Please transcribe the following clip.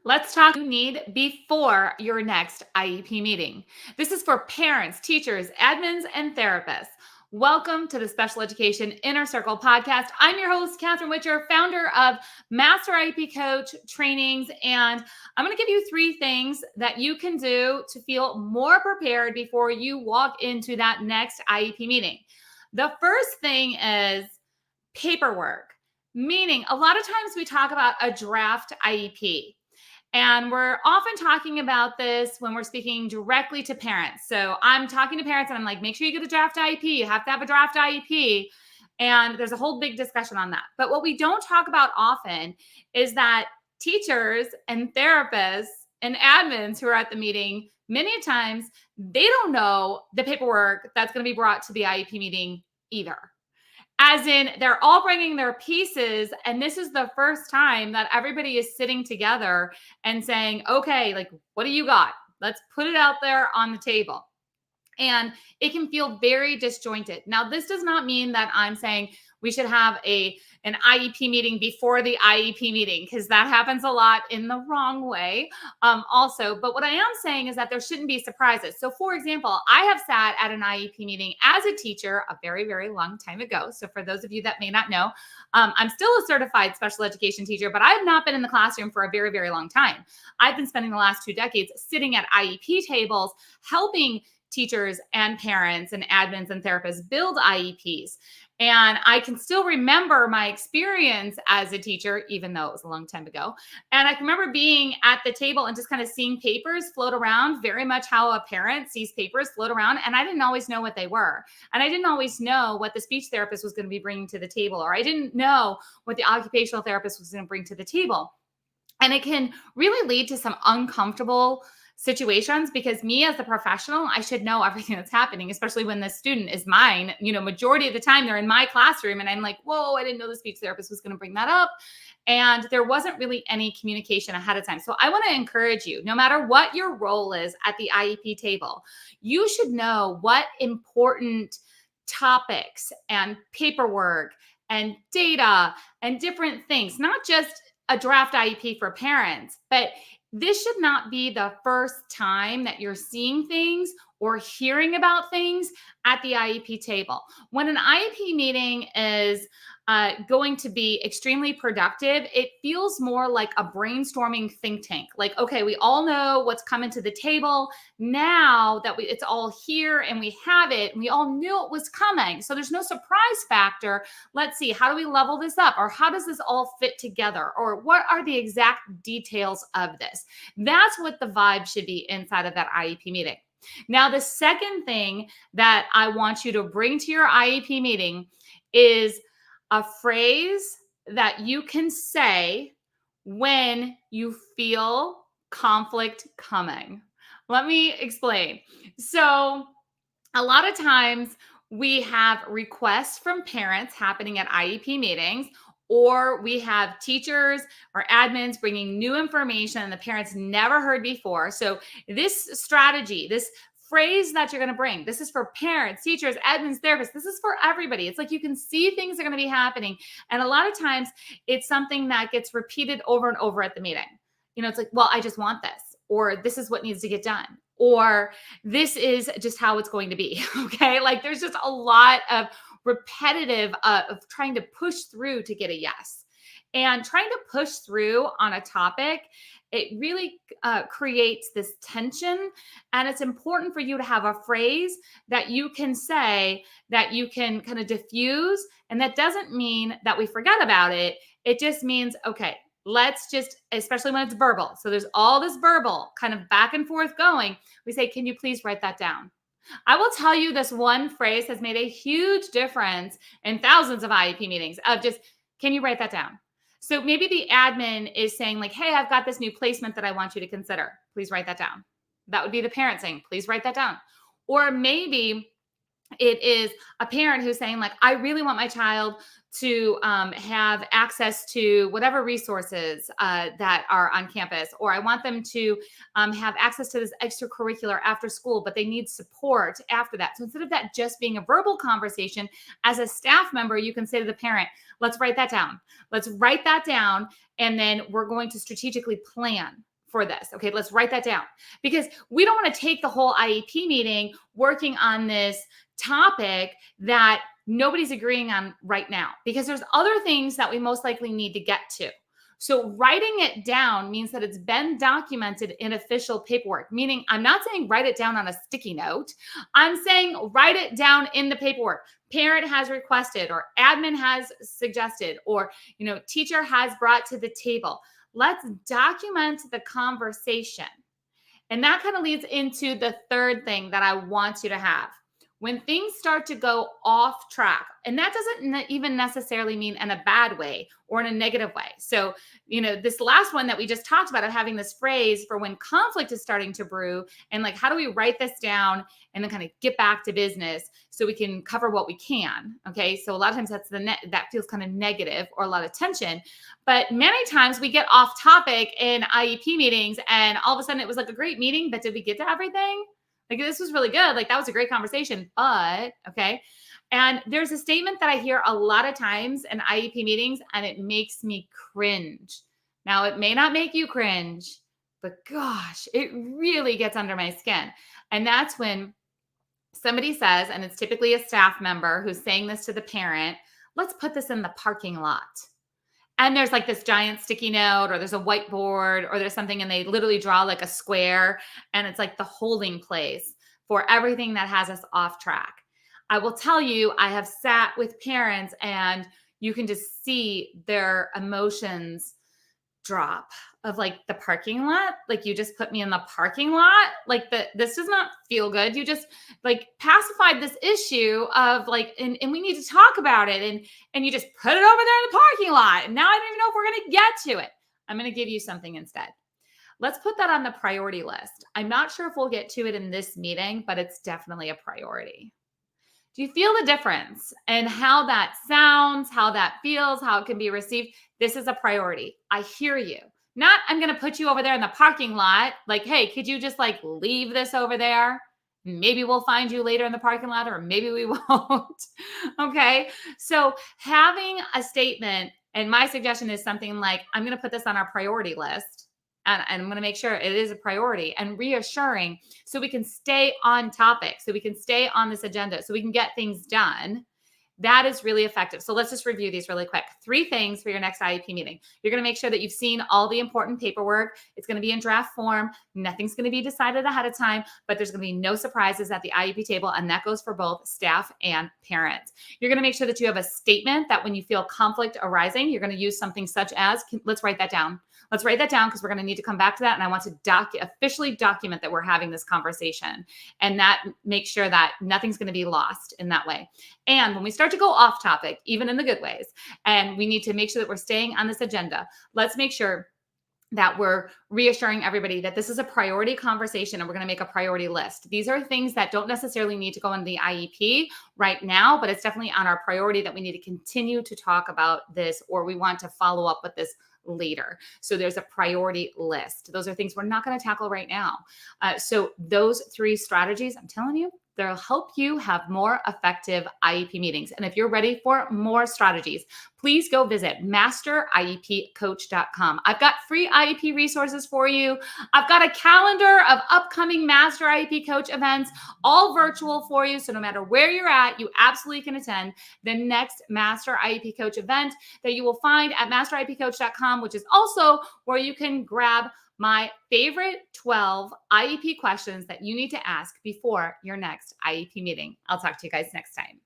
Let's talk you need before your next IEP meeting. This is for parents, teachers, admins, and therapists. Welcome to the Special Education Inner Circle podcast. I'm your host, Catherine Witcher, founder of Master IEP Coach Trainings, and I'm going to give you 3 things that you can do to feel more prepared before you walk into that next IEP meeting. The first thing is paperwork, meaning a lot of times we talk about a draft IEP. And we're often talking about this when we're speaking directly to parents. So I'm talking to parents and I'm like, make sure you get a draft IEP. You have to have a draft IEP. And there's a whole big discussion on that. But what we don't talk about often is that teachers and therapists and admins who are at the meeting, many times, they don't know the paperwork that's going to be brought to the IEP meeting either. As in, they're all bringing their pieces, and this is the first time that everybody is sitting together and saying, okay, like, what do you got? Let's put it out there on the table. And it can feel very disjointed. Now, this does not mean that I'm saying we should have an IEP meeting before the IEP meeting, because that happens a lot in the wrong way also. But what I am saying is that there shouldn't be surprises. So for example, I have sat at an IEP meeting as a teacher a very, very long time ago. So for those of you that may not know, I'm still a certified special education teacher, but I have not been in the classroom for a very, very long time. I've been spending the last 2 decades sitting at IEP tables, helping teachers and parents and admins and therapists build IEPs. And I can still remember my experience as a teacher, even though it was a long time ago. And I can remember being at the table and just kind of seeing papers float around, very much how a parent sees papers float around. And I didn't always know what they were. And I didn't always know what the speech therapist was going to be bringing to the table, or I didn't know what the occupational therapist was going to bring to the table. And it can really lead to some uncomfortable situations, because me as the professional, I should know everything that's happening, especially when the student is mine. Majority of the time they're in my classroom and I'm like, whoa, I didn't know the speech therapist was going to bring that up. And there wasn't really any communication ahead of time. So I want to encourage you, no matter what your role is at the IEP table, you should know what important topics and paperwork and data and different things, not just a draft IEP for parents, but this should not be the first time that you're seeing things or hearing about things at the IEP table. When an IEP meeting is going to be extremely productive, it feels more like a brainstorming think tank. Like, okay, we all know what's coming to the table. Now that it's all here and we have it, and we all knew it was coming. So there's no surprise factor. Let's see, how do we level this up? Or how does this all fit together? Or what are the exact details of this? That's what the vibe should be inside of that IEP meeting. Now, the second thing that I want you to bring to your IEP meeting is a phrase that you can say when you feel conflict coming. Let me explain. So, a lot of times we have requests from parents happening at IEP meetings, or we have teachers or admins bringing new information and the parents never heard before. So this strategy, this phrase that you're going to bring, this is for parents, teachers, admins, therapists. This is for everybody. It's like you can see things are going to be happening. And a lot of times it's something that gets repeated over and over at the meeting. It's like, well, I just want this, or this is what needs to get done, or this is just how it's going to be. Okay. Like there's just a lot of repetitive of trying to push through to get a yes. And trying to push through on a topic, it really creates this tension. And it's important for you to have a phrase that you can say that you can kind of diffuse. And that doesn't mean that we forget about it. It just means, okay, let's just, especially when it's verbal. So there's all this verbal kind of back and forth going. We say, can you please write that down? I will tell you, this one phrase has made a huge difference in thousands of IEP meetings of just, can you write that down? So maybe the admin is saying like, hey, I've got this new placement that I want you to consider. Please write that down. That would be the parent saying, please write that down. Or maybe it is a parent who's saying like, I really want my child to have access to whatever resources that are on campus, or I want them to have access to this extracurricular after school, but they need support after that. So instead of that just being a verbal conversation, as a staff member, you can say to the parent, let's write that down. Let's write that down. And then we're going to strategically plan for this. Okay, let's write that down because we don't want to take the whole IEP meeting working on this topic that nobody's agreeing on right now because there's other things that we most likely need to get to. So writing it down means that it's been documented in official paperwork, meaning I'm not saying write it down on a sticky note. I'm saying write it down in the paperwork. Parent has requested or admin has suggested or, teacher has brought to the table. Let's document the conversation. And that kind of leads into the third thing that I want you to have. When things start to go off track, and that doesn't even necessarily mean in a bad way or in a negative way. So, this last one that we just talked about of having this phrase for when conflict is starting to brew and like, how do we write this down and then kind of get back to business so we can cover what we can. Okay. So a lot of times that feels kind of negative or a lot of tension, but many times we get off topic in IEP meetings and all of a sudden it was like a great meeting, but did we get to everything? Like, this was really good. Like, that was a great conversation, but okay. And there's a statement that I hear a lot of times in IEP meetings, and it makes me cringe. Now, it may not make you cringe, but gosh, it really gets under my skin. And that's when somebody says, and it's typically a staff member who's saying this to the parent, let's put this in the parking lot. And there's like this giant sticky note or there's a whiteboard or there's something and they literally draw like a square and it's like the holding place for everything that has us off track. I will tell you, I have sat with parents and you can just see their emotions drop of like the parking lot. Like, you just put me in the parking lot. Like, this does not feel good. You just like pacified this issue of like, and we need to talk about it. And you just put it over there in the parking lot. And now I don't even know if we're going to get to it. I'm going to give you something instead. Let's put that on the priority list. I'm not sure if we'll get to it in this meeting, but it's definitely a priority. Do you feel the difference in how that sounds, how that feels, how it can be received? This is a priority. I hear you. Not, I'm going to put you over there in the parking lot. Like, hey, could you just like leave this over there? Maybe we'll find you later in the parking lot, or maybe we won't. Okay. So having a statement, and my suggestion is something like, I'm going to put this on our priority list. And I'm going to make sure it is a priority and reassuring so we can stay on topic, so we can stay on this agenda, so we can get things done. That is really effective. So let's just review these really quick. 3 things for your next IEP meeting. You're going to make sure that you've seen all the important paperwork. It's going to be in draft form. Nothing's going to be decided ahead of time, but there's going to be no surprises at the IEP table. And that goes for both staff and parents. You're going to make sure that you have a statement that when you feel conflict arising, you're going to use something such as, let's write that down. Let's write that down because we're going to need to come back to that. And I want to officially document that we're having this conversation, and that makes sure that nothing's going to be lost in that way. And when we start to go off topic, even in the good ways, and we need to make sure that we're staying on this agenda, let's make sure that we're reassuring everybody that this is a priority conversation and we're going to make a priority list. These are things that don't necessarily need to go in the IEP right now, but it's definitely on our priority that we need to continue to talk about this, or we want to follow up with this later. So there's a priority list. Those are things we're not going to tackle right now. So those 3 strategies, I'm telling you, they'll help you have more effective IEP meetings. And if you're ready for more strategies, please go visit masteriepcoach.com. I've got free IEP resources for you. I've got a calendar of upcoming Master IEP Coach events, all virtual for you. So no matter where you're at, you absolutely can attend the next Master IEP Coach event that you will find at masteriepcoach.com, which is also where you can grab my favorite 12 IEP questions that you need to ask before your next IEP meeting. I'll talk to you guys next time.